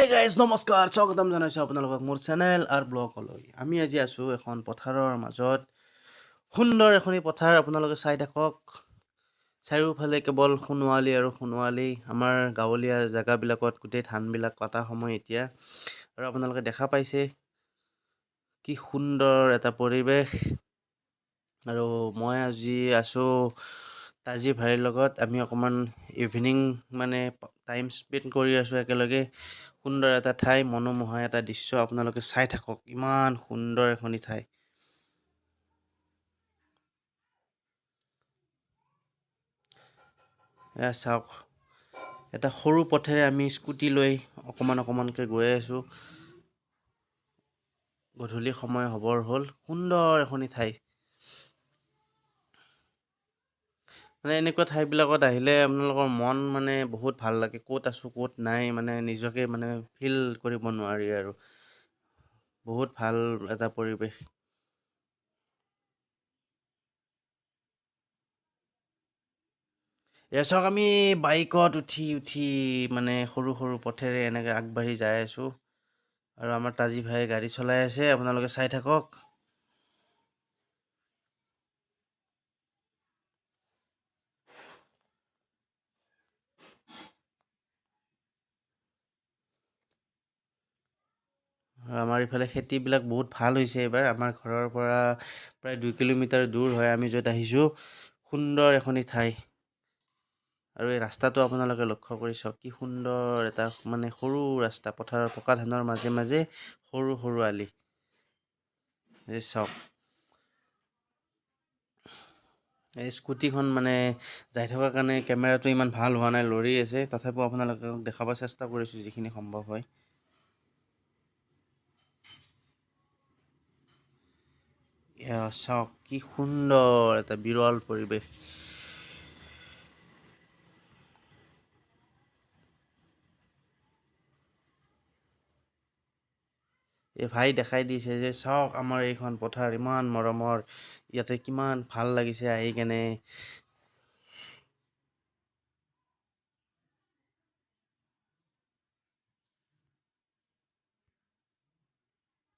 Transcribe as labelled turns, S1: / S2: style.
S1: Guys নমস্কাৰ স্বাগতম জনাইছোঁ আপোনালোকক মোৰ চেনেল আৰু ব্লগলৈ। আমি আজি আছোঁ এখন পথাৰৰ মাজত। সুন্দৰ এখনি পথাৰ আপোনালোকে চাই থাকক। চাৰিওফালে কেৱল সোণোৱালী আৰু সোণোৱালী। আমাৰ গাঁৱলীয়া জেগাবিলাকত গোটেই ধানবিলাক কটা সময় এতিয়া। আৰু আপোনালোকে দেখা পাইছে কি সুন্দৰ এটা পৰিৱেশ। আৰু মই আজি আছোঁ তাজি ভাইৰ লগত। আমি অকণমান ইভিনিং মানে টাইম স্পেণ্ড কৰি আছোঁ একেলগে। সুন্দৰ এটা ঠাই, মনোমোহা এটা দৃশ্য আপোনালোকে চাই থাকক। ইমান সুন্দৰ এখনি ঠাই। এয়া চাওক, এটা সৰু পথেৰে আমি স্কুটি লৈ অকণমানকৈ গৈ আছোঁ। গধূলি সময় হ'বৰ হ'ল। সুন্দৰ এখনি ঠাই। মানে এনেকুৱা ঠাইবিলাকত আহিলে আপোনালোকৰ মন মানে বহুত ভাল লাগে। ক'ত আছোঁ ক'ত নাই মানে নিজকে মানে ফিল কৰিব নোৱাৰি আৰু। বহুত ভাল এটা পৰিৱেশ। এয়া চাওক, আমি বাইকত উঠি মানে সৰু সৰু পথেৰে এনেকৈ আগবাঢ়ি যাই আছোঁ। আৰু আমাৰ তাজি ভাই গাড়ী চলাই আছে, আপোনালোকে চাই থাকক। আমাৰ ইফালে খেতিবিলাক বহুত ভাল হৈছে এইবাৰ। আমাৰ ঘৰৰ পৰা প্ৰায় 2 কিলোমিটাৰ দূৰ হয় আমি য'ত আহিছোঁ। সুন্দৰ এখনি ঠাই। আৰু এই ৰাস্তাটো আপোনালোকে লক্ষ্য কৰি চাওক, কি সুন্দৰ এটা মানে সৰু ৰাস্তা। পথাৰৰ পকা ধানৰ মাজে মাজে সৰু সৰু আলি। এই চাওক, এই স্কুটিখন মানে যাই থকাৰ কাৰণে কেমেৰাটো ইমান ভাল হোৱা নাই, লৰি আছে। তথাপিও আপোনালোকক দেখাব চেষ্টা কৰিছোঁ যিখিনি সম্ভৱ হয়। এয়া চাওক, কি সুন্দৰ এটা বিৰল পৰিৱেশ। এই ভাই দেখাই দিছে যে চাওক, আমাৰ এইখন পথাৰ ইমান মৰমৰ। ইয়াতে কিমান ভাল লাগিছে আহি কেনে।